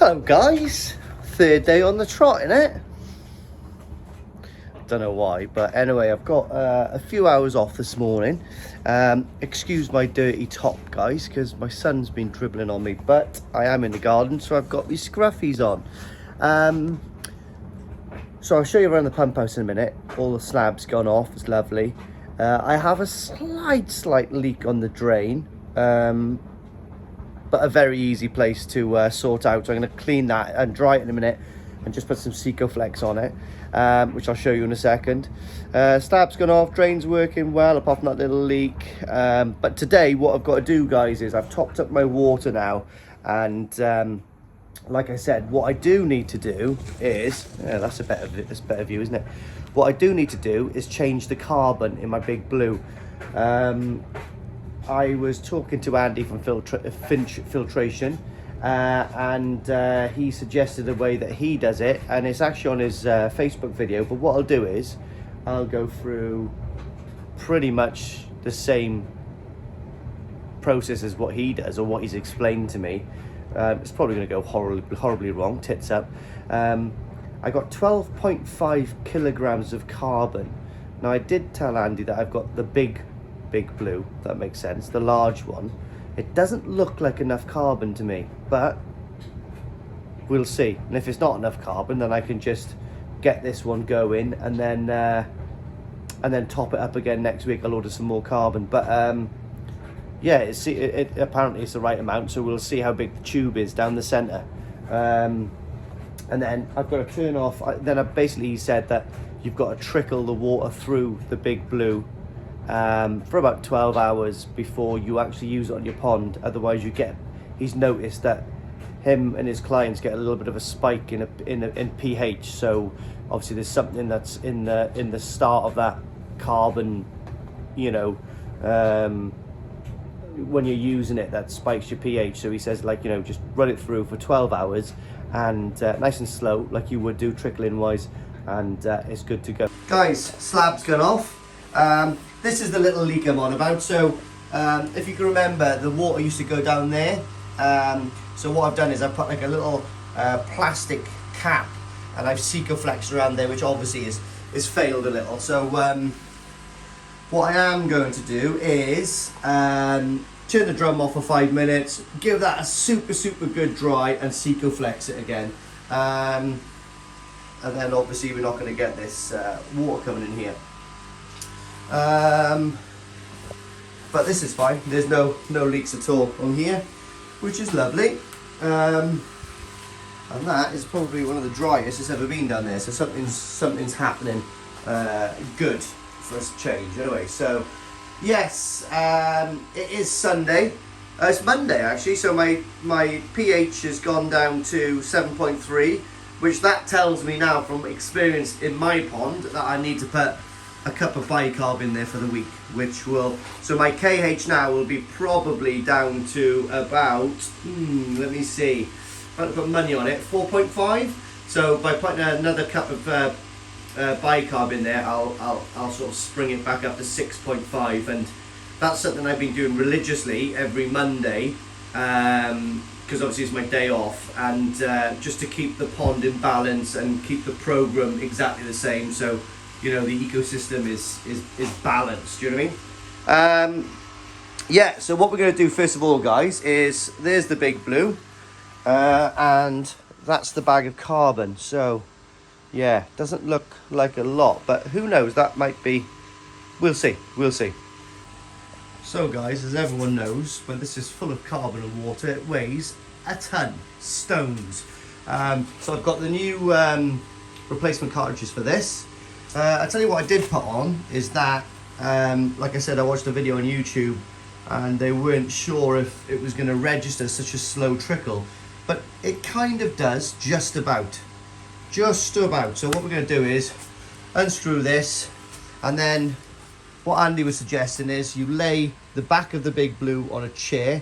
Hello guys, third day on the trot, innit? Don't know why, but anyway, I've got a few hours off this morning. Excuse my dirty top, guys, because my son's been dribbling on me, but I am in the garden, so I've got these scruffies on. So I'll show you around the pump house in a minute. All the slabs gone off, it's lovely. I have a slight leak on the drain, but a very easy place to sort out. So I'm going to clean that and dry it in a minute and just put some Flex on it, which I'll show you in a second. Slab's gone off, drain's working well apart from that little leak. But today what I've got to do, guys, is I've topped up my water now, and like I said, what I do need to do is, that's a better view, isn't it? What I do need to do is change the carbon in my big blue. I was talking to Andy from Filtration, and he suggested a way that he does it, and it's actually on his Facebook video. But what I'll do is I'll go through pretty much the same process as what he does, or what he's explained to me. It's probably going to go horribly wrong, tits up. I got 12.5 kilograms of carbon. Now I did tell Andy that I've got the big blue, if that makes sense, the large one. It doesn't look like enough carbon to me, but we'll see. And if it's not enough carbon, then I can just get this one going, and then top it up again next week. I'll order some more carbon, but yeah, it apparently it's the right amount, so we'll see how big the tube is down the center. And then I've got to turn off. Basically he said that you've got to trickle the water through the big blue for about 12 hours before you actually use it on your pond. Otherwise he's noticed that him and his clients get a little bit of a spike in pH. So obviously there's something that's in the start of that carbon, when you're using it, that spikes your pH. So he says, just run it through for 12 hours and nice and slow, like you would do trickling wise, and it's good to go. Guys, slab's gone off. This is the little leak I'm on about. So if you can remember, the water used to go down there. So what I've done is I've put like a little plastic cap, and I've Flex around there, which obviously is failed a little. So what I am going to do is turn the drum off for 5 minutes, give that a super good dry, and Flex it again. And then obviously we're not going to get this water coming in here. But this is fine. There's no leaks at all on here, which is lovely. And that is probably one of the driest it's ever been down there. So something's happening good for us to change. Anyway, so yes, it is Sunday. It's Monday actually. So my pH has gone down to 7.3, which that tells me now from experience in my pond that I need to put a cup of bicarb in there for the week, which will, so my KH now will be probably down to about, let me see, if I put money on it, 4.5. So by putting another cup of bicarb in there, I'll sort of spring it back up to 6.5, and that's something I've been doing religiously every Monday, because obviously it's my day off, and just to keep the pond in balance and keep the program exactly the same, so the ecosystem is balanced. Do you know what I mean? Yeah, so what we're going to do first of all, guys, is there's the big blue, and that's the bag of carbon. So yeah, doesn't look like a lot, but who knows, that might be, we'll see. So guys, as everyone knows, when this is full of carbon and water, it weighs a ton, stones. So I've got the new replacement cartridges for this. I'll tell you what I did put on is that, like I said, I watched a video on YouTube and they weren't sure if it was going to register such a slow trickle, but it kind of does, just about. So what we're going to do is unscrew this, and then what Andy was suggesting is you lay the back of the big blue on a chair,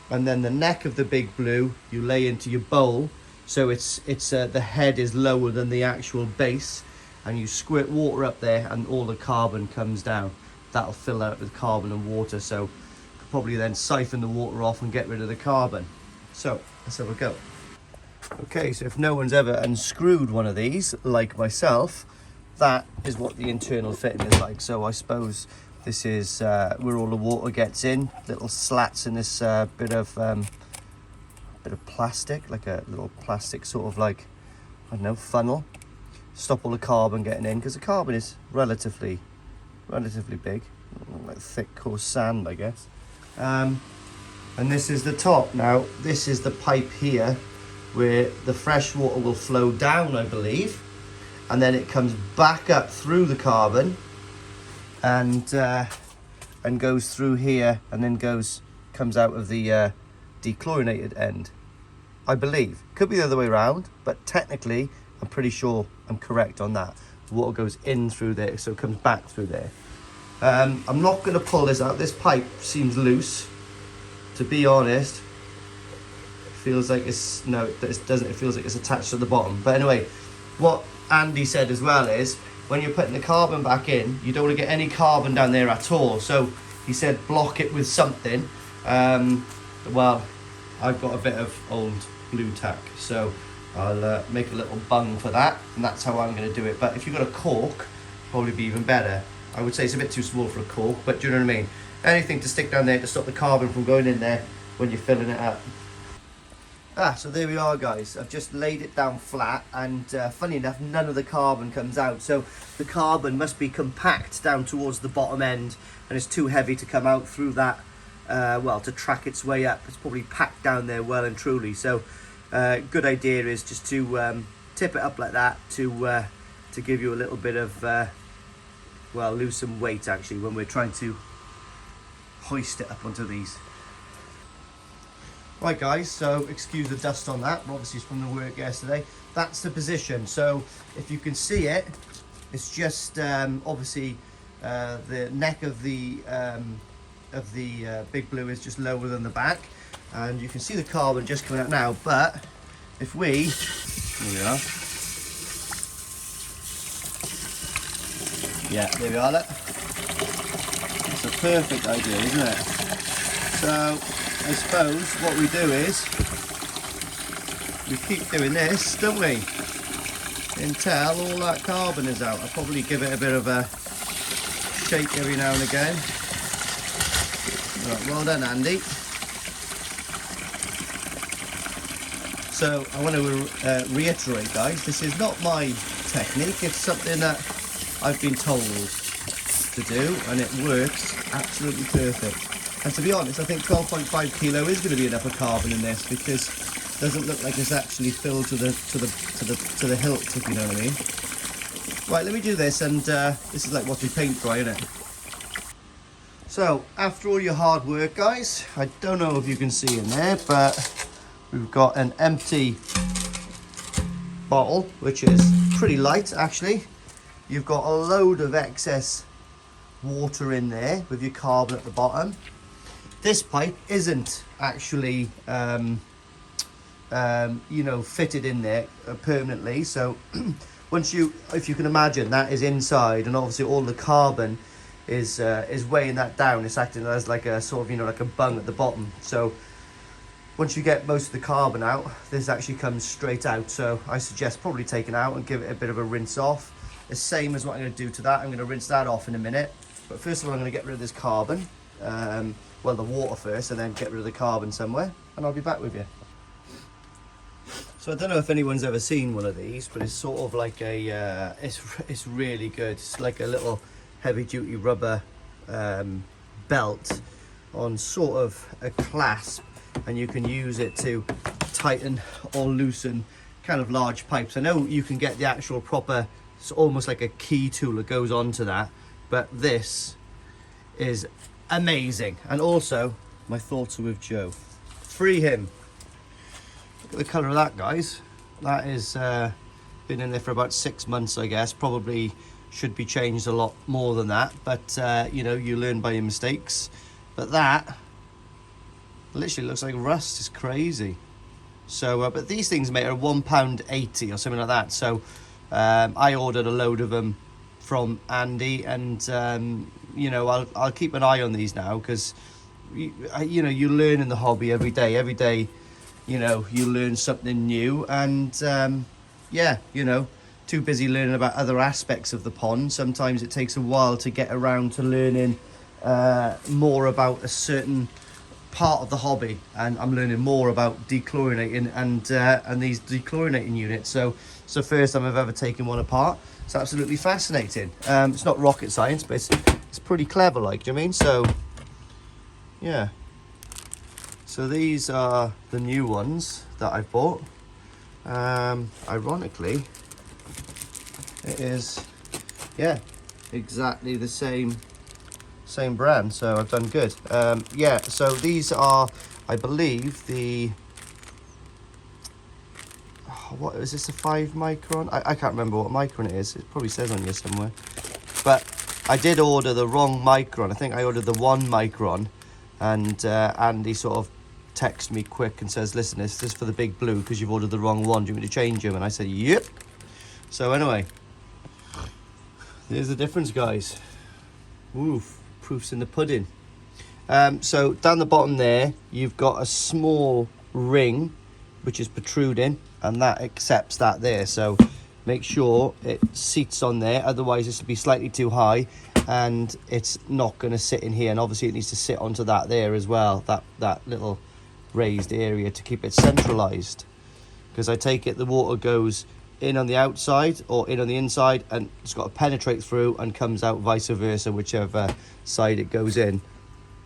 and then the neck of the big blue you lay into your bowl, so it's the head is lower than the actual base, and you squirt water up there and all the carbon comes down. That'll fill out with carbon and water, so you could probably then siphon the water off and get rid of the carbon. So let's have a go. Okay, so if no one's ever unscrewed one of these, like myself, that is what the internal fitting is like. So I suppose this is where all the water gets in, little slats in this bit of plastic, like a little plastic sort of like, I don't know, funnel. Stop all the carbon getting in, because the carbon is relatively big, like thick coarse sand, I guess. And this is the top. Now this is the pipe here where the fresh water will flow down, I believe, and then it comes back up through the carbon and goes through here, and then comes out of the dechlorinated end, I believe. Could be the other way around, but technically I'm pretty sure I'm correct on that. The water goes in through there, so it comes back through there. I'm not going to pull this out. This pipe seems loose, to be honest. Feels like it's, no, it doesn't. It feels like it's attached to the bottom. But anyway, what Andy said as well is, when you're putting the carbon back in, you don't want to get any carbon down there at all. So he said block it with something. Well, I've got a bit of old blue tack, so I'll make a little bung for that, and that's how I'm going to do it. But if you've got a cork, probably be even better. I would say it's a bit too small for a cork, but do you know what I mean? Anything to stick down there to stop the carbon from going in there when you're filling it up. So there we are, guys. I've just laid it down flat, and funny enough, none of the carbon comes out. So the carbon must be compact down towards the bottom end, and it's too heavy to come out through that, well, to track its way up. It's probably packed down there well and truly. So good idea is just to tip it up like that to give you a little bit of, well, lose some weight actually when we're trying to hoist it up onto these. Right guys, so excuse the dust on that, obviously it's from the work yesterday. That's the position, so if you can see it, it's just obviously the neck of the Big Blue is just lower than the back, and you can see the carbon just coming out now. But if we, here we are, yeah, there we are, look. It's a perfect idea, isn't it? So I suppose what we do is we keep doing this, don't we, until all that carbon is out. I'll probably give it a bit of a shake every now and again. Right, well done, Andy. So I want to reiterate, guys, this is not my technique. It's something that I've been told to do, and it works absolutely perfect. And to be honest, I think 12.5 kilo is going to be enough of carbon in this, because it doesn't look like it's actually filled to the hilt, if you know what I mean. Right, let me do this, and this is like watching paint dry, isn't it? So after all your hard work, guys, I don't know if you can see in there, but we've got an empty bottle, which is pretty light actually. You've got a load of excess water in there with your carbon at the bottom. This pipe isn't actually, you know, fitted in there permanently. So once if you can imagine, that is inside, and obviously all the carbon is weighing that down. It's acting as like a sort of, you know, like a bung at the bottom. So once you get most of the carbon out, this actually comes straight out. So I suggest probably taking it out and give it a bit of a rinse off. The same as what I'm going to do to that. I'm going to rinse that off in a minute. But first of all, I'm going to get rid of this carbon. Well, the water first, and then get rid of the carbon somewhere, and I'll be back with you. So I don't know if anyone's ever seen one of these, but it's sort of like a, it's really good. It's like a little heavy-duty rubber belt on sort of a clasp, and you can use it to tighten or loosen kind of large pipes. I know you can get the actual proper, it's almost like a key tool that goes onto that, but this is amazing. And also, my thoughts are with Joe. Free him. Look at the colour of that, guys. That is been in there for about 6 months, I guess. Probably should be changed a lot more than that, but you know, you learn by your mistakes. But that literally looks like rust. It's crazy. So but these things, mate, are £1.80 or something like that. So I ordered a load of them from Andy, and you know, I'll keep an eye on these now, because you know, you learn in the hobby every day. you know, you learn something new. And yeah, you know, too busy learning about other aspects of the pond. Sometimes it takes a while to get around to learning more about a certain part of the hobby, and I'm learning more about dechlorinating and these dechlorinating units. So first time I've ever taken one apart. It's absolutely fascinating. It's not rocket science, but it's pretty clever, like, do you know what I mean? So yeah, so these are the new ones that I've bought. Ironically, it is, yeah, exactly the same brand, so I've done good. Yeah, so these are, I believe, the, what is this, a 5 micron? I can't remember what micron it is. It probably says on here somewhere, but I did order the wrong micron. I think I ordered the 1 micron, and Andy sort of texted me quick and says, listen, this is for the big blue because you've ordered the wrong one, do you want me to change them? And I said, yep. So anyway, there's the difference, guys. Oof. Proof's in the pudding. So down the bottom there, you've got a small ring which is protruding, and that accepts that there. So make sure it seats on there, otherwise this will be slightly too high and it's not going to sit in here. And obviously it needs to sit onto that there as well, that little raised area, to keep it centralized, because I take it the water goes in on the outside or in on the inside, and it's got to penetrate through and comes out vice versa, whichever side it goes in.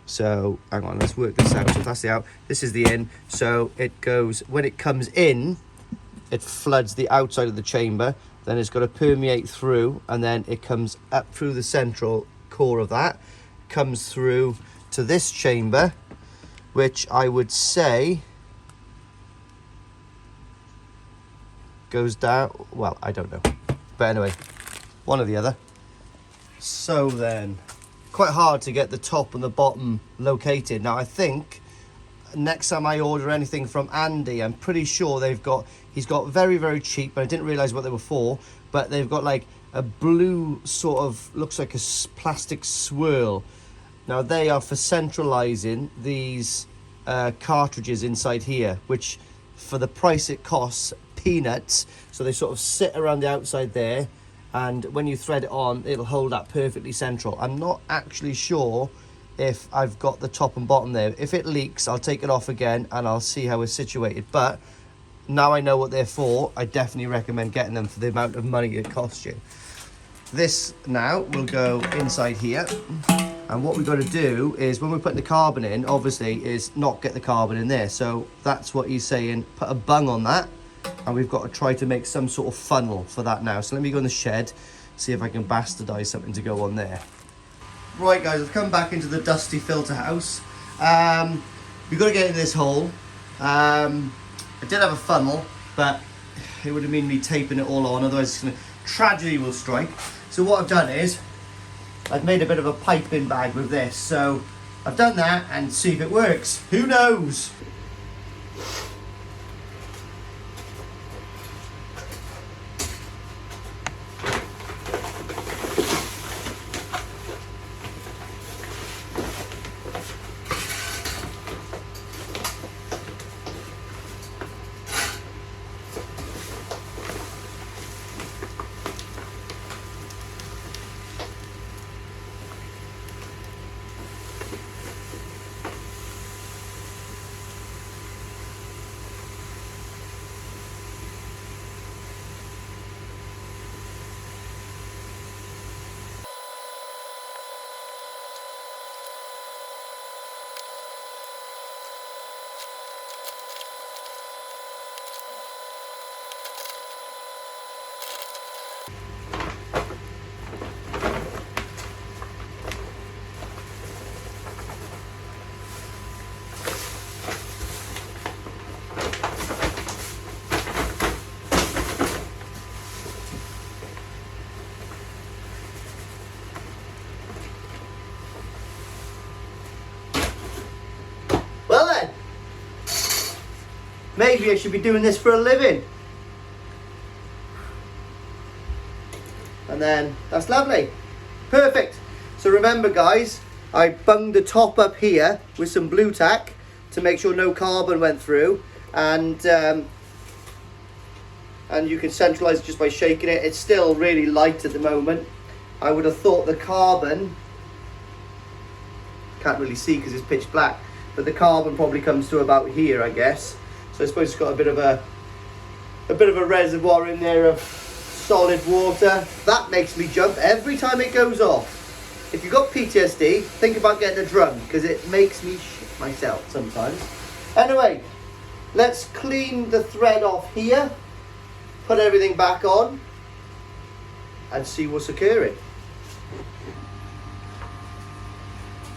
So hang on, let's work this out. So that's the out, this is the in. So it goes, when it comes in, it floods the outside of the chamber, then it's got to permeate through, and then it comes up through the central core of that, comes through to this chamber, which I would say goes down, well, I don't know, but anyway, one or the other. So then, quite hard to get the top and the bottom located. Now I think next time I order anything from Andy, I'm pretty sure he's got very, very cheap, but I didn't realize what they were for, but they've got like a blue sort of, looks like a plastic swirl. Now they are for centralizing these cartridges inside here, which for the price it costs, peanuts. So they sort of sit around the outside there, and when you thread it on, it'll hold that perfectly central. I'm not actually sure if I've got the top and bottom there. If it leaks, I'll take it off again and I'll see how it's situated. But now I know what they're for, I definitely recommend getting them for the amount of money it costs you. This now will go inside here, and what we've got to do is, when we're putting the carbon in, obviously, is not get the carbon in there. So that's what he's saying, put a bung on that, and we've got to try to make some sort of funnel for that now. So let me go in the shed, see if I can bastardize something to go on there. Right guys, I've come back into the dusty filter house. We've got to get in this hole. I did have a funnel, but it would have been me taping it all on, otherwise tragedy will strike. So what I've done is, I've made a bit of a piping bag with this. So I've done that, and see if it works. Who knows? Maybe I should be doing this for a living. And then, that's lovely. Perfect. So remember guys, I bunged the top up here with some blue tack to make sure no carbon went through. and you can centralize it just by shaking it. It's still really light at the moment. I would have thought the carbon, can't really see because it's pitch black, but the carbon probably comes to about here, I guess. So I suppose it's got a bit of a reservoir in there of solid water. That makes me jump every time it goes off. If you've got PTSD, think about getting a drum, because it makes me shit myself sometimes. Anyway, let's clean the thread off here, put everything back on, and see what's occurring.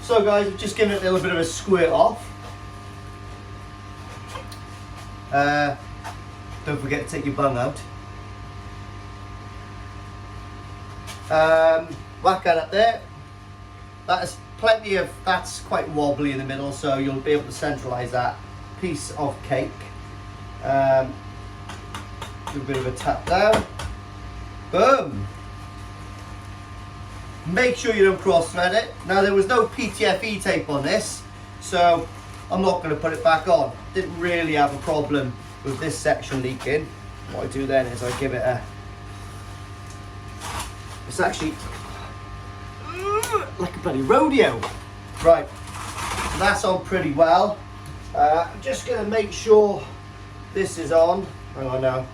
So guys, I've just given it a little bit of a squirt off. Don't forget to take your bung out. Whack that up there. That's plenty of, that's quite wobbly in the middle, so you'll be able to centralize that piece of cake. Do a bit of a tap down. Boom. Make sure you don't cross thread it. Now there was no PTFE tape on this, so I'm not going to put it back on. Didn't really have a problem with this section leaking. What I do then is I give it a, it's actually like a bloody rodeo. Right, so that's on pretty well. I'm just going to make sure this is on. Hang on now.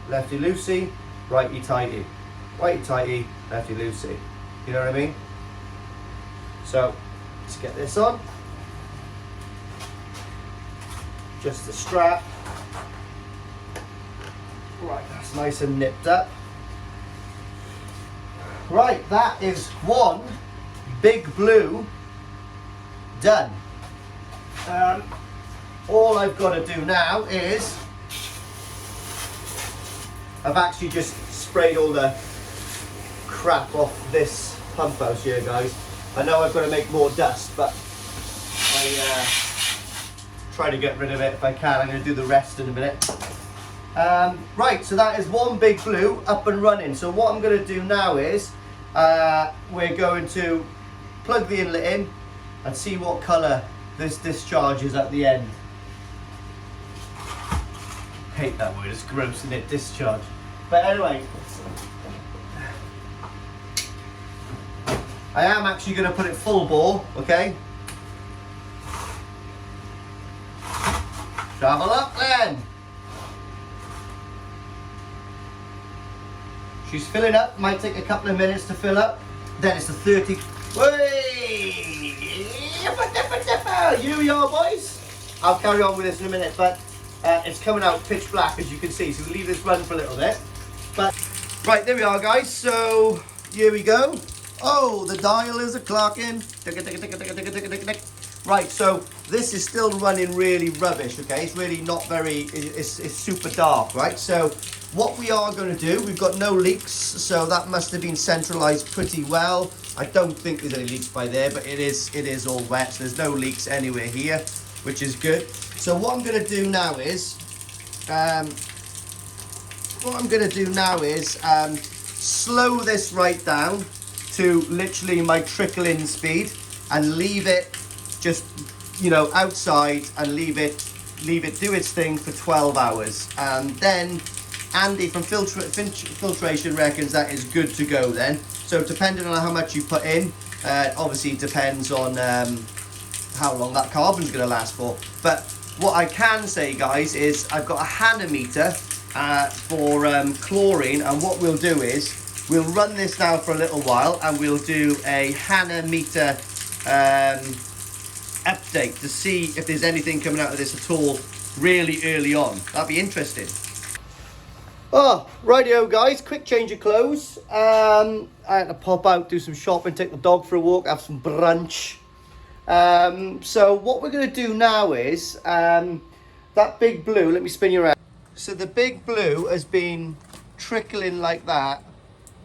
Lefty loosey, righty tighty. Righty tighty, lefty loosey. You know what I mean? So let's get this on. Just the strap. Right, that's nice and nipped up. Right, that is one big blue done. All I've got to do now is, I've actually just sprayed all the crap off this pump house here, guys. I know I've got to make more dust, but I try to get rid of it if I can. I'm going to do the rest in a minute. Right, so that is one big blue up and running. So what I'm going to do now is we're going to plug the inlet in and see what colour this discharges at the end. Hate that word, it's gross, isn't it? Discharge. But anyway, I am actually going to put it full bore, okay? Travel up then. She's filling up, might take a couple of minutes to fill up. Then it's the 30. Way! Here we are, boys. I'll carry on with this in a minute, but it's coming out pitch black, as you can see. So we'll leave this run for a little bit. But right, there we are, guys. So here we go. Oh, the dial is a clocking. Right, so this is still running really rubbish, okay? It's really not very, it's super dark, right? So what we are going to do, we've got no leaks, so that must have been centralized pretty well. I don't think there's any leaks by there, but it is all wet, so there's no leaks anywhere here, which is good. So what I'm going to do now is, slow this right down to literally my trickle-in speed and leave it just, you know, outside and leave it do its thing for 12 hours. And then Andy from Filtration reckons that is good to go then. So depending on how much you put in, obviously it depends on how long that carbon's going to last for. But what I can say, guys, is I've got a hanometer for chlorine, and what we'll do is we'll run this now for a little while and we'll do a hanometer update to see if there's anything coming out of this at all really early on. That'd be interesting. Oh, rightio, guys, quick change of clothes. I had to pop out, do some shopping, take the dog for a walk, have some brunch. So what we're going to do now is that big blue, let me spin you around. So the big blue has been trickling like that.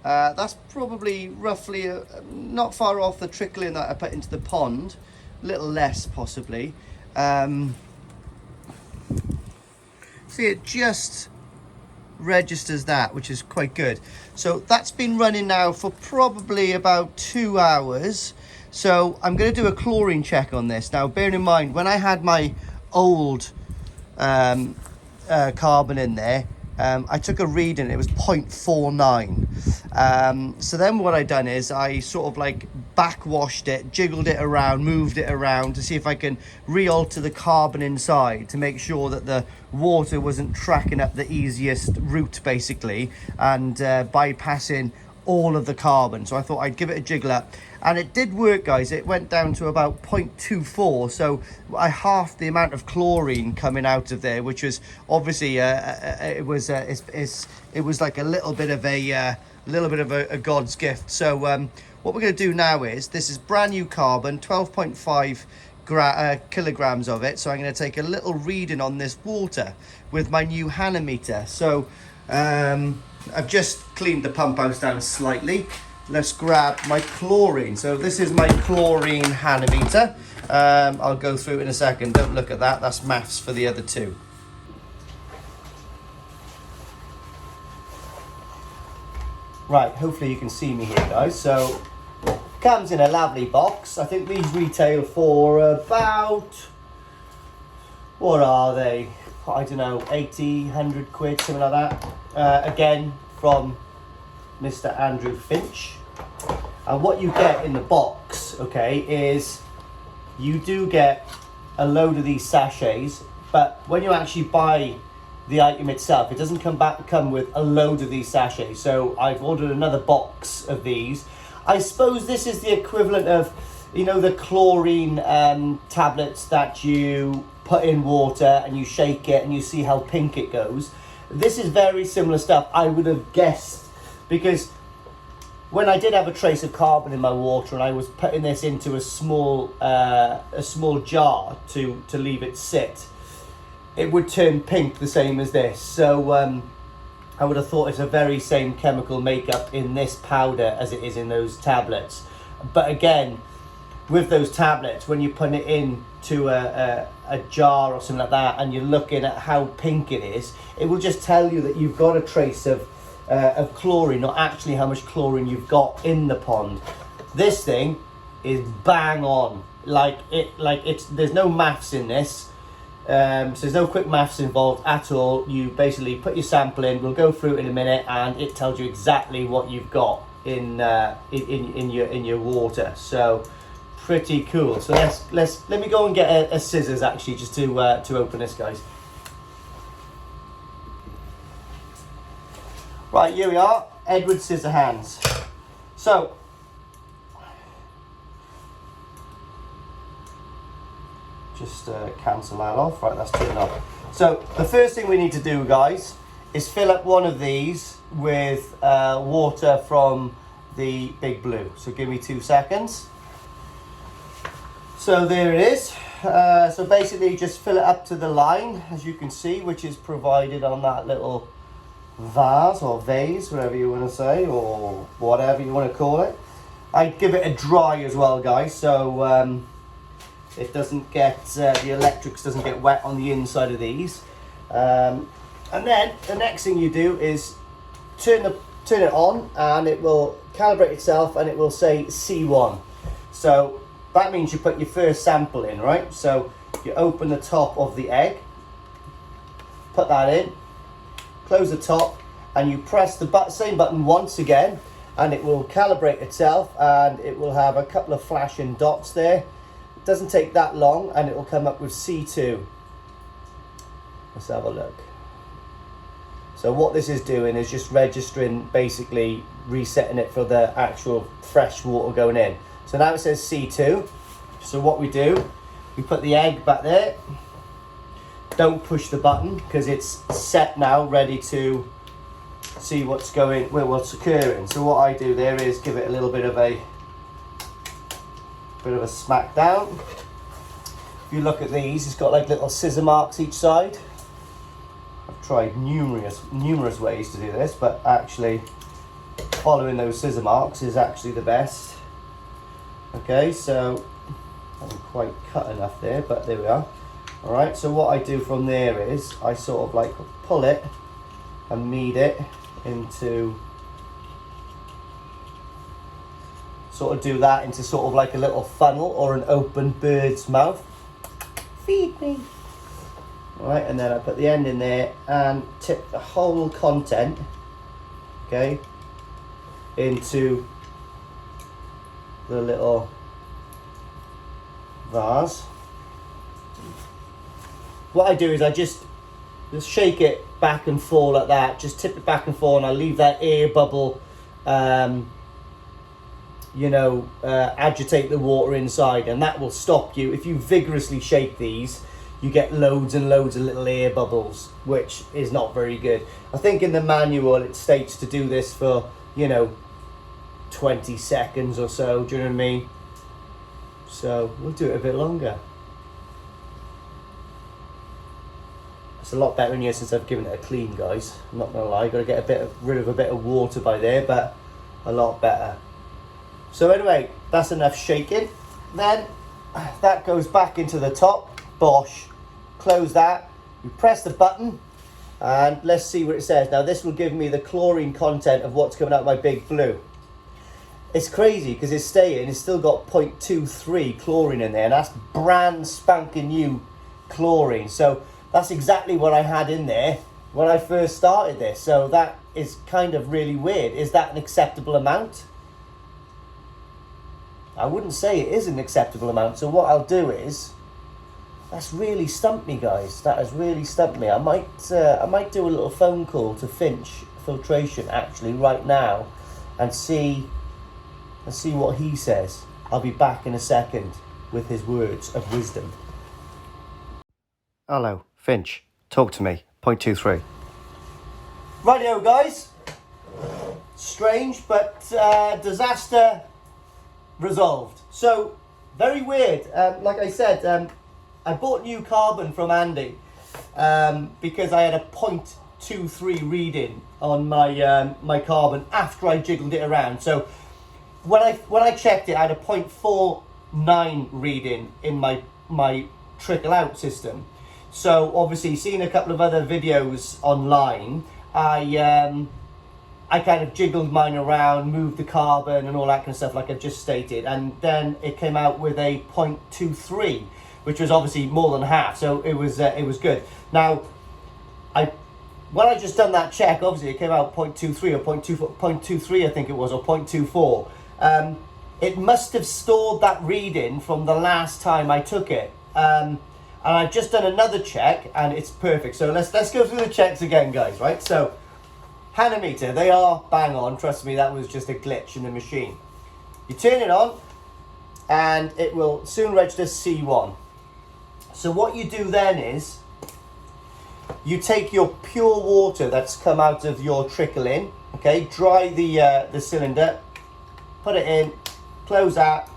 That's probably roughly not far off the trickling that I put into the pond, a little less possibly. See, it just registers that, which is quite good. So that's been running now for probably about 2 hours. So I'm going to do a chlorine check on this. Now, bearing in mind, when I had my old carbon in there. I took a reading, it was 0.49. So then what I done is I sort of like backwashed it, jiggled it around, moved it around to see if I can re-alter the carbon inside to make sure that the water wasn't tracking up the easiest route basically, and bypassing all of the carbon. So I thought I'd give it a jiggle up, and it did work, guys. It went down to about 0.24, so I halved the amount of chlorine coming out of there, which was obviously it was like a little bit of a God's gift. So what we're going to do now is, this is brand new carbon, 12.5 kilograms of it. So I'm going to take a little reading on this water with my new hanometer. So I've just cleaned the pump house down slightly. Let's grab my chlorine. So this is my chlorine hanometer. I'll go through it in a second. Don't look at that. That's maths for the other two. Right, hopefully you can see me here, guys. So comes in a lovely box. I think these retail for about, what are they? I don't know, 80, 100 quid, something like that. Again, from Mr. Andrew Finch. And what you get in the box, okay, is you do get a load of these sachets, but when you actually buy the item itself, it doesn't come with a load of these sachets. So I've ordered another box of these. I suppose this is the equivalent of, you know, the chlorine tablets that you put in water and you shake it and you see how pink it goes. This is very similar stuff, I would have guessed, because when I did have a trace of carbon in my water and I was putting this into a small jar to leave it sit, it would turn pink the same as this. So I would have thought it's a very same chemical makeup in this powder as it is in those tablets. But again, with those tablets, when you put it into a jar or something like that and you're looking at how pink it is, it will just tell you that you've got a trace of chlorine, not actually how much chlorine you've got in the pond. This thing is bang on. There's no maths in this. So there's no quick maths involved at all. You basically put your sample in, we'll go through it in a minute, and it tells you exactly what you've got in your water. So pretty cool. So let me go and get a scissors actually, just to open this, guys. Right, here we are, Edward Scissorhands. So just cancel that off. Right, that's turned off. So the first thing we need to do, guys, is fill up one of these with water from the Big Blue. So give me 2 seconds. So there it is. So basically just fill it up to the line, as you can see, which is provided on that little vase or vase, whatever you want to say, or whatever you want to call it. I give it a dry as well, guys, so it doesn't get the electrics doesn't get wet on the inside of these. And then the next thing you do is turn it on, and it will calibrate itself, and it will say C1. So that means you put your first sample in, right? So you open the top of the egg, put that in, close the top, and you press the same button once again, and it will calibrate itself, and it will have a couple of flashing dots there. It doesn't take that long, and it will come up with C2. Let's have a look. So what this is doing is just registering, basically resetting it for the actual fresh water going in. So now it says C2. So what we do, we put the egg back there. Don't push the button because it's set now, ready to see what's occurring. So what I do there is give it a little bit of a smack down. If you look at these, it's got like little scissor marks each side. I've tried numerous ways to do this, but actually following those scissor marks is actually the best. Okay, so I haven't quite cut enough there, but there we are. Alright, so what I do from there is I sort of like pull it and knead it into, sort of do that into sort of like a little funnel or an open bird's mouth. Feed me. Alright, and then I put the end in there and tip the whole content, okay, into the little vase. What I do is I just shake it back and forth like that, just tip it back and forth, and I leave that air bubble, agitate the water inside, and that will stop you. If you vigorously shake these, you get loads and loads of little air bubbles, which is not very good. I think in the manual it states to do this for, 20 seconds or so, do you know what I mean? So we'll do it a bit longer. It's a lot better in here since I've given it a clean, guys. I'm not gonna lie, got to get rid of a bit of water by there, but a lot better. So anyway, that's enough shaking. Then that goes back into the top. Bosh. Close that. We press the button, and let's see what it says. Now this will give me the chlorine content of what's coming out of my big blue. It's crazy because it's still got 0.23 chlorine in there, and that's brand spanking new chlorine. So that's exactly what I had in there when I first started this. So that is kind of really weird. Is that an acceptable amount? I wouldn't say it is an acceptable amount. So what I'll do is, that's really stumped me, guys. That has really stumped me. I might do a little phone call to Finch Filtration actually right now, and see what he says. I'll be back in a second with his words of wisdom. Hello, Finch. Talk to me. 0.23. Rightio, guys. Strange, but disaster resolved. So very weird. Like I said, I bought new carbon from Andy because I had a 0.23 reading on my carbon after I jiggled it around. So when I checked it, I had a 0.49 reading in my trickle out system. So obviously, seeing a couple of other videos online, I kind of jiggled mine around, moved the carbon and all that kind of stuff like I've just stated, and then it came out with a 0.23, which was obviously more than half, so it was good. Now, when I just done that check, obviously it came out 0.23 or 0.23 I think it was, or 0.24. It must have stored that reading from the last time I took it. And I've just done another check and it's perfect. So let's go through the checks again, guys, right? So Hanometer, they are bang on. Trust me, that was just a glitch in the machine. You turn it on and it will soon register C1. So what you do then is you take your pure water that's come out of your trickle in, okay, dry the cylinder, put it in, close that,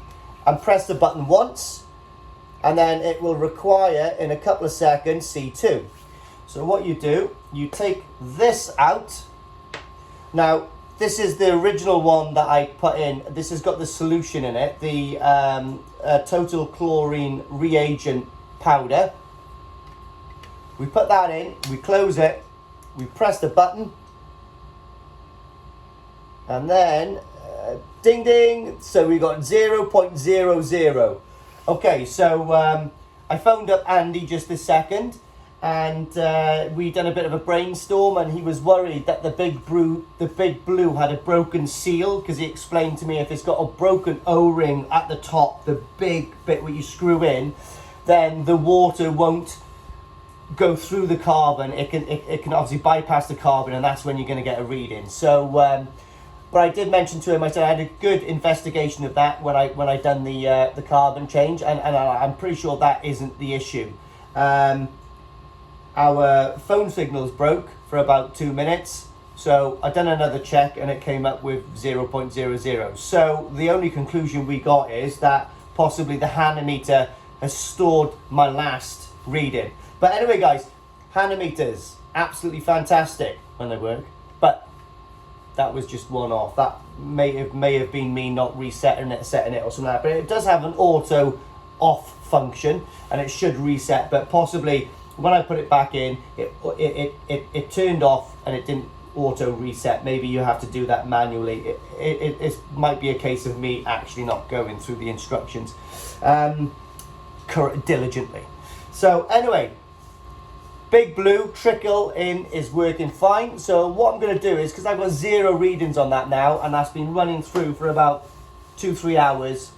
and press the button once, and then it will require in a couple of seconds C2. So what you do, you take this out. Now this is the original one that I put in. This has got the solution in it, the total chlorine reagent powder. We put that in, we close it, we press the button, and then ding ding, so we got 0.00. Okay, so I phoned up Andy just this second, and we done a bit of a brainstorm, and he was worried that the big blue had a broken seal, because he explained to me if it's got a broken O-ring at the top, the big bit where you screw in, then the water won't go through the carbon. It can obviously bypass the carbon, and that's when you're going to get a reading. So but I did mention to him, I said I had a good investigation of that when I done the carbon change, and I'm pretty sure that isn't the issue. Our phone signals broke for about 2 minutes, so I done another check and it came up with 0.00. So the only conclusion we got is that possibly the Hanometer has stored my last reading. But anyway, guys, Hanometers, absolutely fantastic when they work, but that was just one off. That may have been me not resetting it, setting it or something like that. But it does have an auto off function and it should reset, but possibly when I put it back in, it turned off and it didn't auto reset. Maybe you have to do that manually. It might be a case of me actually not going through the instructions diligently. So anyway, Big Blue trickle in is working fine. So what I'm going to do is, because I've got 0 readings on that now, and that's been running through for about 2-3 hours,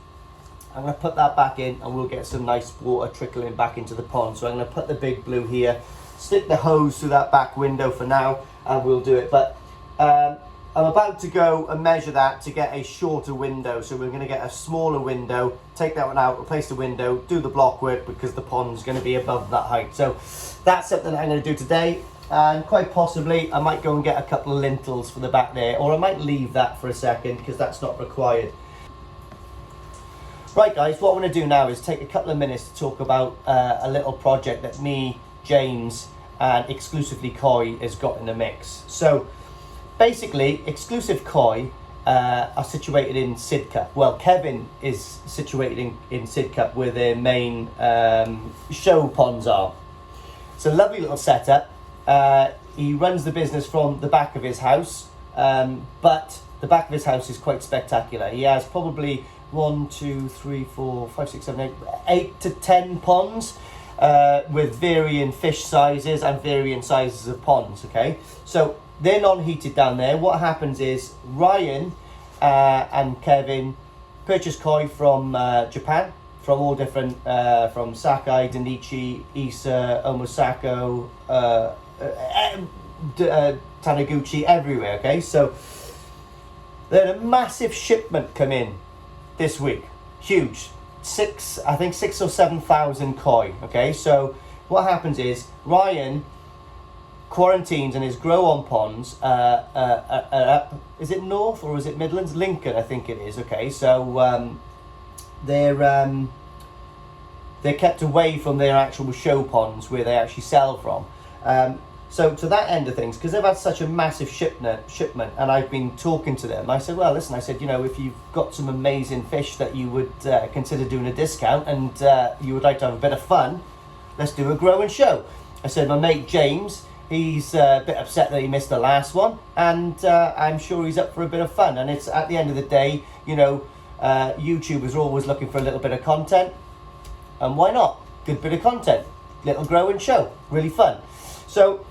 I'm going to put that back in and we'll get some nice water trickling back into the pond. So I'm going to put the Big Blue here, stick the hose through that back window for now, and we'll do it. But I'm about to go and measure that to get a shorter window. So we're going to get a smaller window, take that one out, replace the window, do the block work, because the pond's going to be above that height. So that's something that I'm going to do today. And quite possibly I might go and get a couple of lintels for the back there, or I might leave that for a second because that's not required. Right guys, what I want to do now is take a couple of minutes to talk about a little project that me, James and Exclusively Koi has got in the mix. So basically, Exclusive Koi are situated in Sidcup. Well, Kevin is situated in Sidcup, where their main show ponds are. It's a lovely little setup. He runs the business from the back of his house, but the back of his house is quite spectacular. He has probably 8 to 10 ponds with varying fish sizes and varying sizes of ponds. Okay, so they're non-heated down there. What happens is Ryan and Kevin purchase koi from Japan, from all different, from Sakai, Danichi, Issa, Omosako, Taniguchi, everywhere. Okay, so they had a massive shipment come in this week, huge, I think 6,000 or 7,000 koi. Okay, so what happens is Ryan quarantines in his grow on ponds is it North or is it Midlands? Lincoln, I think it is. Okay, so they're kept away from their actual show ponds where they actually sell from. So to that end of things, because they've had such a massive shipment, and I've been talking to them, I said, well, listen, I said, you know, if you've got some amazing fish that you would consider doing a discount, and you would like to have a bit of fun, let's do a grow and show. I said, my mate James, he's a bit upset that he missed the last one, and I'm sure he's up for a bit of fun. And it's, at the end of the day, you know, YouTubers are always looking for a little bit of content, and why not? Good bit of content, little grow and show, really fun. So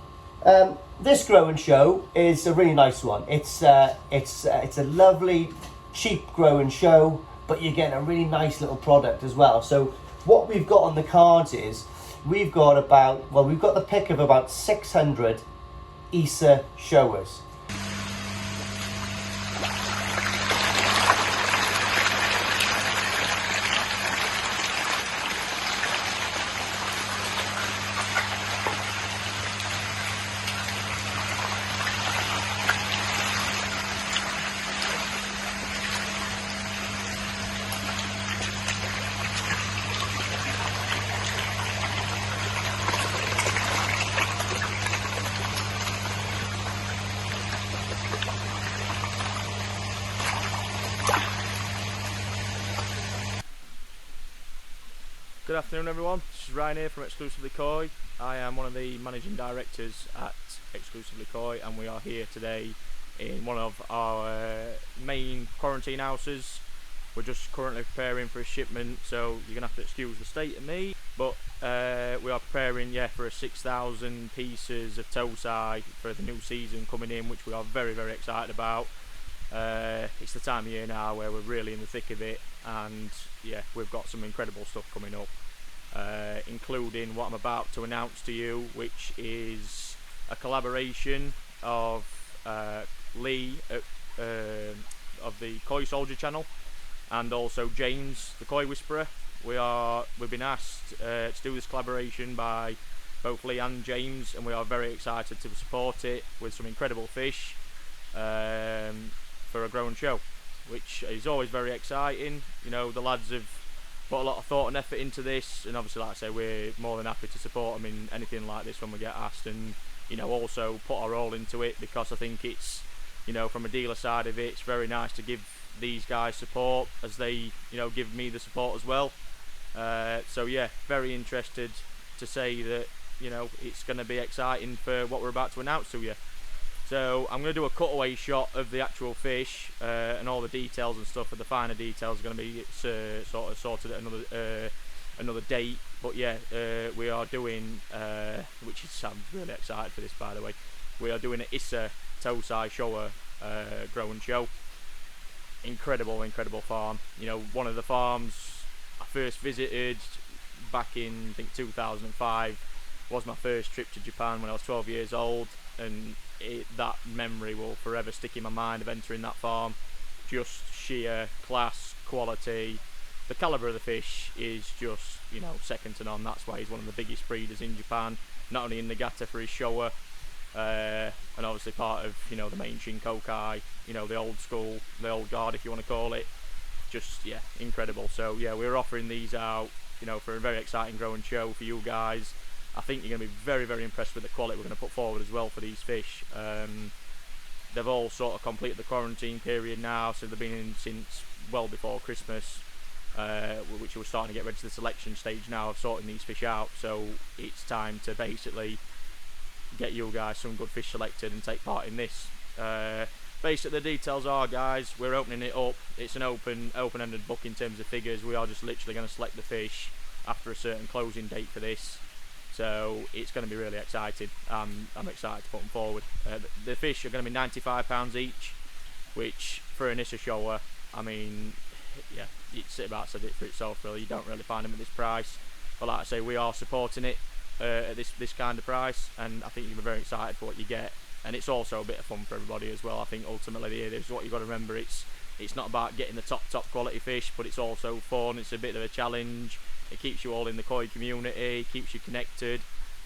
this grow and show is a really nice one. It's a lovely, cheap grow and show, but you're getting a really nice little product as well. So what we've got on the cards is we've got the pick of about 600 Issa showas. Good afternoon everyone, this is Ryan here from Exclusively Koi. I am one of the managing directors at Exclusively Koi, and we are here today in one of our main quarantine houses. We're just currently preparing for a shipment, so you're going to have to excuse the state of me, but we are preparing for 6,000 pieces of tosai for the new season coming in, which we are very, very excited about. It's the time of year now where we're really in the thick of it, and yeah, we've got some incredible stuff coming up, including what I'm about to announce to you, which is a collaboration of Lee of the Koi Soldier channel, and also James the Koi Whisperer. We've been asked to do this collaboration by both Lee and James, and we are very excited to support it with some incredible fish for a grow and show, which is always very exciting. You know, the lads have put a lot of thought and effort into this, and obviously, like I say, we're more than happy to support them in anything like this when we get asked, and you know, also put our all into it, because I think it's, you know, from a dealer side of it, it's very nice to give these guys support as they, you know, give me the support as well. So yeah, very interested to say that, you know, it's going to be exciting for what we're about to announce to you. So I'm going to do a cutaway shot of the actual fish, and all the details and stuff, but the finer details are going to be sort of sorted at another date. But yeah, we are doing, which is, I'm really excited for this, by the way. We are doing an Issa Tosai Showa grow and show. Incredible farm. You know, one of the farms I first visited back in, I think, 2005 was my first trip to Japan when I was 12 years old, and that memory will forever stick in my mind of entering that farm. Just sheer class, quality. The calibre of the fish is just, you know, second to none. That's why he's one of the biggest breeders in Japan, not only in Nagata for his showa, and obviously part of, you know, the main Shinkokai, you know, the old school, the old guard, if you want to call it. Just, yeah, incredible. So yeah, we're offering these out, you know, for a very exciting grow and show for you guys. I think you're going to be very impressed with the quality we're going to put forward as well for these fish. They've all sort of completed the quarantine period now, so they've been in since well before Christmas, which we're starting to get ready to the selection stage now of sorting these fish out. So it's time to basically get you guys some good fish selected and take part in this. Basically, the details are, guys, we're opening it up. It's an open-ended book in terms of figures. We are just literally going to select the fish after a certain closing date for this. So it's going to be really exciting. I'm excited to put them forward. The fish are going to be £95 each, which for an Issa showa, I mean, yeah, it's about said it for itself really. You don't really find them at this price, but like I say, we are supporting it at this kind of price, and I think you'll be very excited for what you get. And it's also a bit of fun for everybody as well. I think ultimately it is what you've got to remember. It's not about getting the top quality fish, but it's also fun. It's a bit of a challenge. It keeps you all in the koi community, keeps you connected,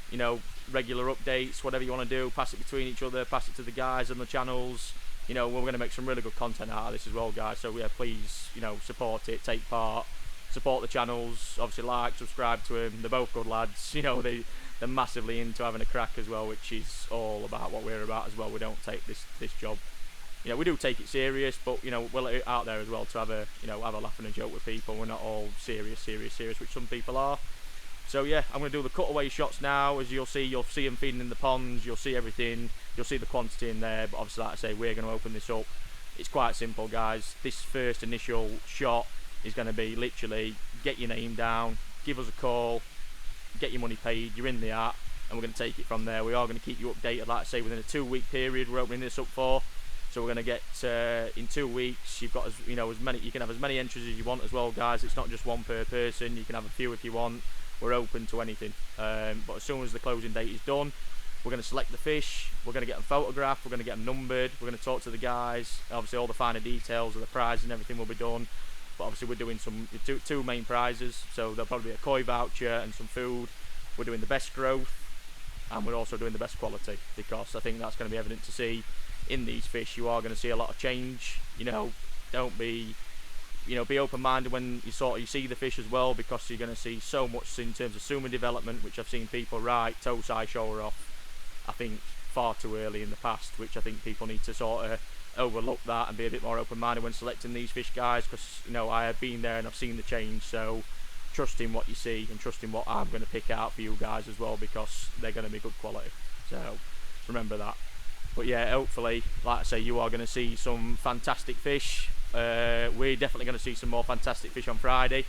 you know, regular updates, whatever you want to do, pass it between each other, pass it to the guys on the channels. You know, we're going to make some really good content out of this as well, guys. So yeah, please, you know, support it, take part, support the channels, obviously like, subscribe to them. They're both good lads, you know, they're massively into having a crack as well, which is all about what we're about as well. We don't take this job, you know, we do take it serious, but you know, we're out there as well to have a, you know, have a laugh and a joke with people. We're not all serious, which some people are. So yeah, I'm going to do the cutaway shots now. As you'll see them feeding in the ponds, you'll see everything, you'll see the quantity in there. But obviously, like I say, we're going to open this up. It's quite simple, guys. This first initial shot is going to be literally get your name down, give us a call, get your money paid, you're in the app, and we're going to take it from there. We are going to keep you updated, like I say, within a 2-week period we're opening this up for. So we're going to get in 2 weeks. You've got, you know, as many. You can have as many entries as you want as well, guys. It's not just one per person. You can have a few if you want. We're open to anything. But as soon as the closing date is done, we're going to select the fish. We're going to get them photographed. We're going to get them numbered. We're going to talk to the guys. Obviously, all the finer details of the prize and everything will be done. But obviously, we're doing some two main prizes. So there'll probably be a koi voucher and some food. We're doing the best growth, and we're also doing the best quality, because I think that's going to be evident to see in these fish. You are going to see a lot of change. You know, don't be, you know, be open-minded when you see the fish as well, because you're going to see so much in terms of suma development, which I've seen people write Tosai showa off, I think, far too early in the past, which I think people need to sort of overlook that and be a bit more open-minded when selecting these fish, guys, because, you know, I have been there and I've seen the change. So trust in what you see and trust in what I'm going to pick out for you guys as well, because they're going to be good quality. So remember that. But yeah, hopefully, like I say, you are going to see some fantastic fish. We're definitely going to see some more fantastic fish on Friday.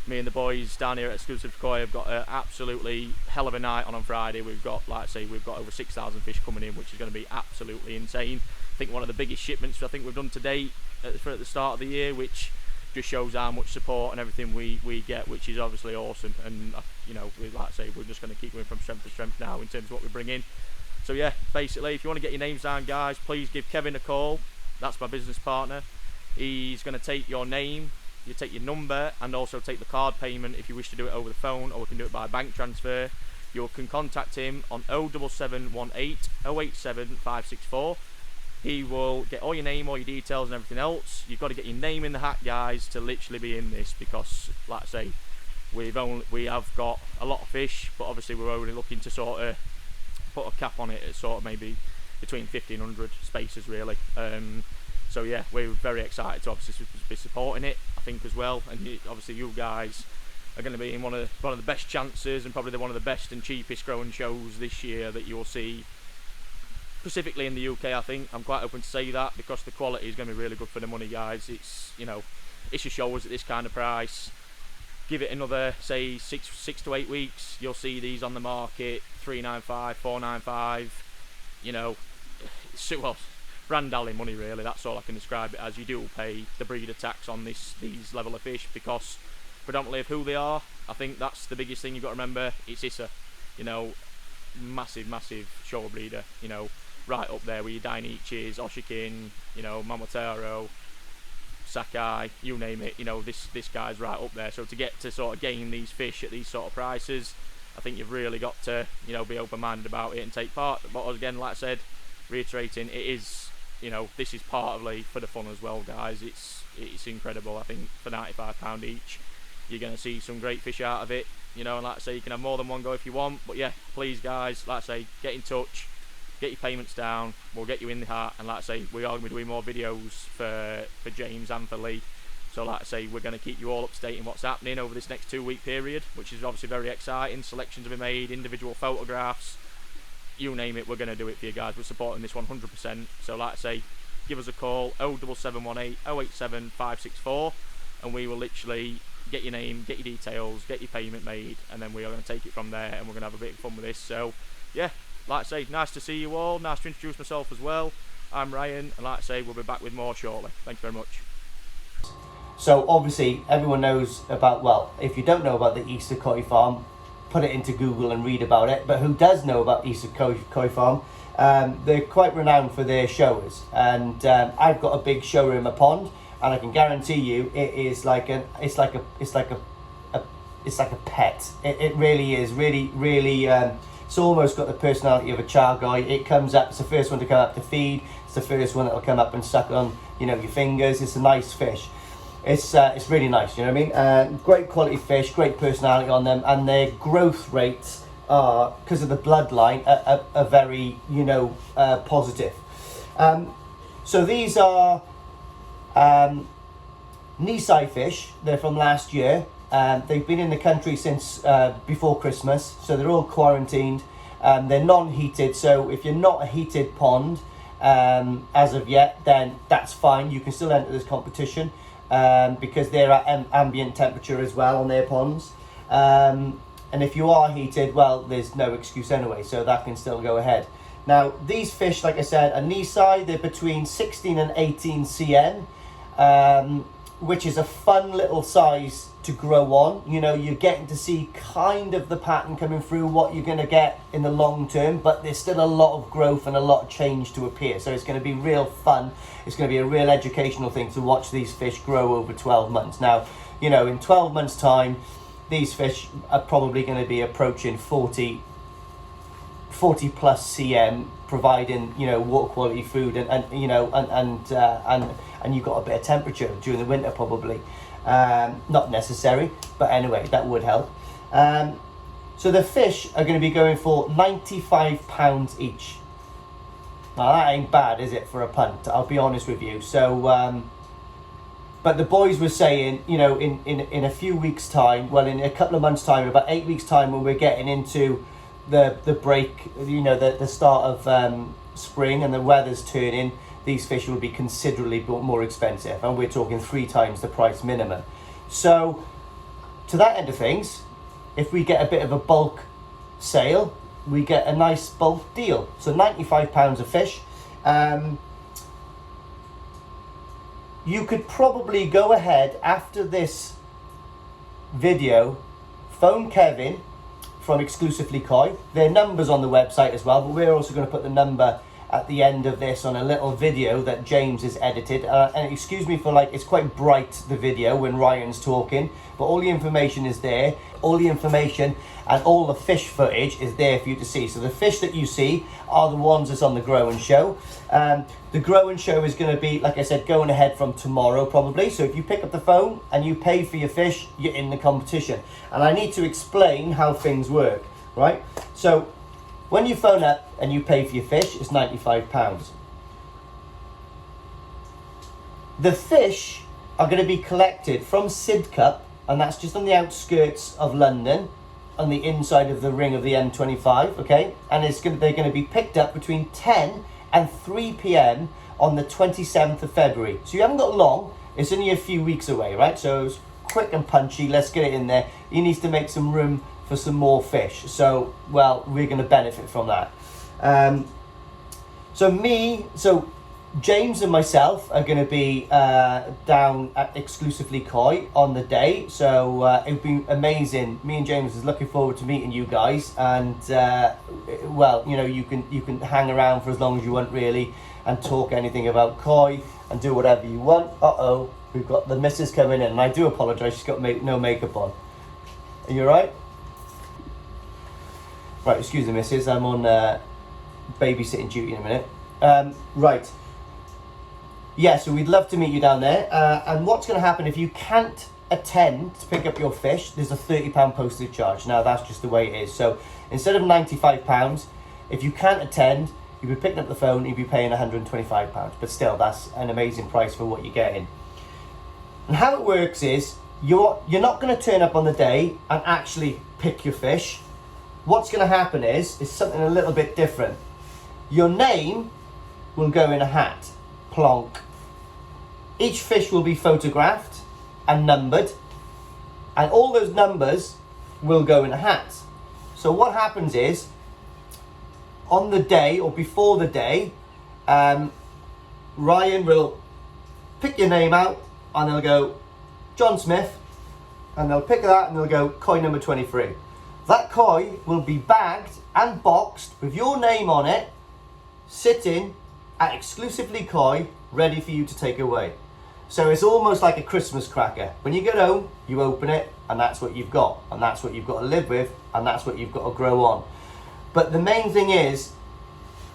Me and the boys down here at Exclusive Koi have got an absolutely hell of a night on Friday. We've got, like I say, we've got over 6,000 fish coming in, which is going to be absolutely insane. I think one of the biggest shipments I think we've done to date at the start of the year, which just shows how much support and everything we get, which is obviously awesome. And you know, like I say, we're just going to keep going from strength to strength now in terms of what we bring in. So yeah, basically, if you want to get your names down, guys, please give Kevin a call. That's my business partner. He's going to take your name, you take your number, and also take the card payment if you wish to do it over the phone, or we can do it by bank transfer. You can contact him on 07718 087 564. He will get all your name, all your details and everything else. You've got to get your name in the hat, guys, to literally be in this, because, like I say, we have got a lot of fish, but obviously we're only looking to sort of put a cap on it at sort of maybe between 50 and 100 spaces, really. So yeah, we're very excited to obviously be supporting it, I think, as well. And obviously you guys are going to be in one of the best chances, and probably one of the best and cheapest growing shows this year that you'll see, specifically in the UK. I think I'm quite open to say that, because the quality is going to be really good for the money, guys. It's, you know, it's a show us at this kind of price. give it another, say, six to 8 weeks, you'll see these on the market, 395, 495, you know, well, brand alley money really, that's all I can describe it as. You do pay the breeder tax on these level of fish because predominantly of who they are. I think that's the biggest thing you've got to remember. It's Issa, you know, massive showa breeder, you know, right up there with your Dainichis, Oshikin, you know, Momotaro, Sakai, you name it, you know, this guy's right up there. So to get to sort of gain these fish at these sort of prices, I think you've really got to, you know, be open-minded about it and take part. But again, like I said, reiterating, it is, you know, this is partly for the fun as well, guys. It's incredible. I think for £95 each, you're going to see some great fish out of it, you know, and like I say, you can have more than one go if you want. But yeah, please guys, like I say, get in touch, get your payments down, we'll get you in the hat. And like I say, we are going to be doing more videos for James and for Lee. So like I say, we're going to keep you all up to date in what's happening over this next 2-week period, which is obviously very exciting. Selections have been made, individual photographs, you name it, we're going to do it for you guys. We're supporting this 100%. So like I say, give us a call, 07718 087 564, and we will literally get your name, get your details, get your payment made, and then we are going to take it from there, and we're going to have a bit of fun with this. So yeah, like I say, nice to see you all, nice to introduce myself as well. I'm Ryan, and like I say, we'll be back with more shortly. Thank you very much. So obviously everyone knows about, well, if you don't know about the Issa Koi Farm, put it into Google and read about it. But who does know about Issa Koi Farm? They're quite renowned for their shows, and I've got a big shower in my pond, and I can guarantee you it is like a pet. It really is, really. It's almost got the personality of a chargoy. It comes up, it's the first one to come up to feed. It's the first one that'll come up and suck on, you know, your fingers. It's a nice fish. It's really nice, you know what I mean? Great quality fish, great personality on them, and their growth rates are, because of the bloodline, are very, you know, positive. So these are Nisai fish. They're from last year. They've been in the country since before Christmas, so they're all quarantined. They're non-heated, so if you're not a heated pond as of yet, then that's fine. You can still enter this competition because they're at ambient temperature as well on their ponds. And if you are heated, well, there's no excuse anyway, so that can still go ahead. Now, these fish, like I said, are Nisai. They're between 16 and 18 cm, which is a fun little size to grow on. You know, you're getting to see kind of the pattern coming through, what you're going to get in the long term, but there's still a lot of growth and a lot of change to appear. So it's going to be real fun. It's going to be a real educational thing to watch these fish grow over 12 months. Now, you know, in 12 months' time, these fish are probably going to be approaching 40 plus cm, providing, you know, water quality food and you know, and you've got a bit of temperature during the winter probably. Not necessary, but anyway, that would help. So the fish are going to be going for £95 each. Now that ain't bad, is it, for a punt? I'll be honest with you. So but the boys were saying, you know, in a few weeks' time, well, in a couple of months' time, about 8 weeks' time, when we're getting into the break, you know, the start of spring and the weather's turning, these fish will be considerably more expensive, and we're talking 3 times the price minimum. So to that end of things, if we get a bit of a bulk sale, we get a nice bulk deal. So £95 a fish. You could probably go ahead after this video, phone Kevin from Exclusively Koi. Their number's on the website as well, but we're also going to put the number at the end of this on a little video that James has edited. And excuse me for, like, it's quite bright, the video, when Ryan's talking, but all the information is there. All the information and all the fish footage is there for you to see. So the fish that you see are the ones that's on the Grow and Show. The Grow and Show is going to be, like I said, going ahead from tomorrow probably. So if you pick up the phone and you pay for your fish, you're in the competition. And I need to explain how things work, right? So when you phone up and you pay for your fish, it's £95. The fish are going to be collected from Sidcup, and that's just on the outskirts of London, on the inside of the ring of the M25, okay? And they're going to be picked up between 10 and 3 p.m. on the 27th of February. So you haven't got long. It's only a few weeks away, right? So it's quick and punchy. Let's get it in there. He needs to make some room for some more fish. So, well, we're going to benefit from that. So James and myself are going to be down at Exclusively Koi on the day. So it would be amazing. Me and James is looking forward to meeting you guys. And, well, you know, you can hang around for as long as you want, really, and talk anything about koi and do whatever you want. Uh-oh, we've got the missus coming in. And I do apologise, she's got no makeup on. Are you all right? Right, excuse me, missus. I'm on babysitting duty in a minute. Right. Yeah, so we'd love to meet you down there. And what's going to happen if you can't attend to pick up your fish, there's a £30 postage charge. Now, that's just the way it is. So instead of £95, if you can't attend, you'll be picking up the phone, you'll be paying £125. But still, that's an amazing price for what you're getting. And how it works is, you're not going to turn up on the day and actually pick your fish. What's going to happen is something a little bit different. Your name will go in a hat. Plonk. Each fish will be photographed and numbered, and all those numbers will go in a hat. So what happens is, on the day or before the day, Ryan will pick your name out and they'll go John Smith, and they'll pick that and they'll go koi number 23. That koi will be bagged and boxed with your name on it, sitting at Exclusively Koi, ready for you to take away. So it's almost like a Christmas cracker. When you get home, you open it, and that's what you've got, and that's what you've got to live with, and that's what you've got to grow on. But the main thing is,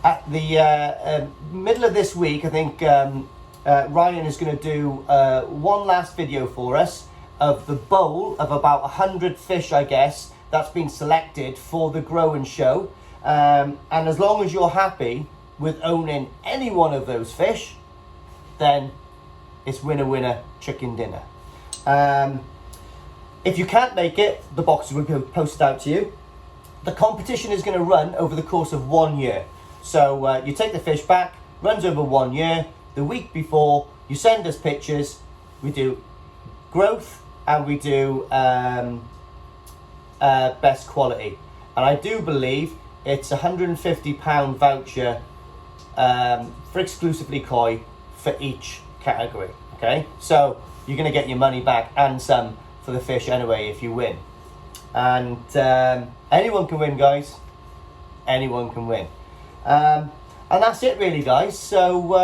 at the middle of this week, I think Ryan is going to do one last video for us of the bowl of about 100 fish, I guess, that's been selected for the grow and show. And as long as you're happy with owning any one of those fish, then it's winner winner chicken dinner. If you can't make it, the boxes will be posted out to you. The competition is going to run over the course of 1 year. So you take the fish back, runs over 1 year. The week before, you send us pictures. We do growth and we do best quality. And I do believe it's a £150 voucher for Exclusively Koi for each category. Okay, so you're going to get your money back and some for the fish anyway if you win. And anyone can win, guys. Anyone can win. And that's it really, guys. So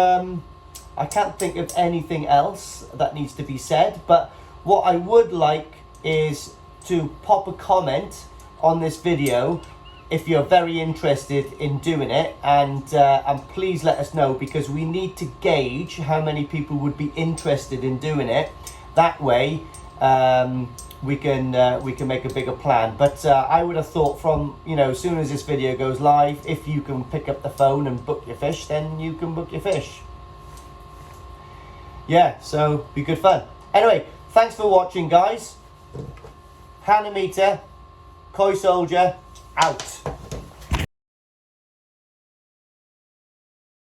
I can't think of anything else that needs to be said, but what I would like is to pop a comment on this video if you're very interested in doing it, and please let us know, because we need to gauge how many people would be interested in doing it. That way we can make a bigger plan. But I would have thought from, you know, as soon as this video goes live, if you can pick up the phone and book your fish, then you can book your fish. Yeah, so be good fun. Anyway, thanks for watching, guys. Hanameter, Koi Soldier, out.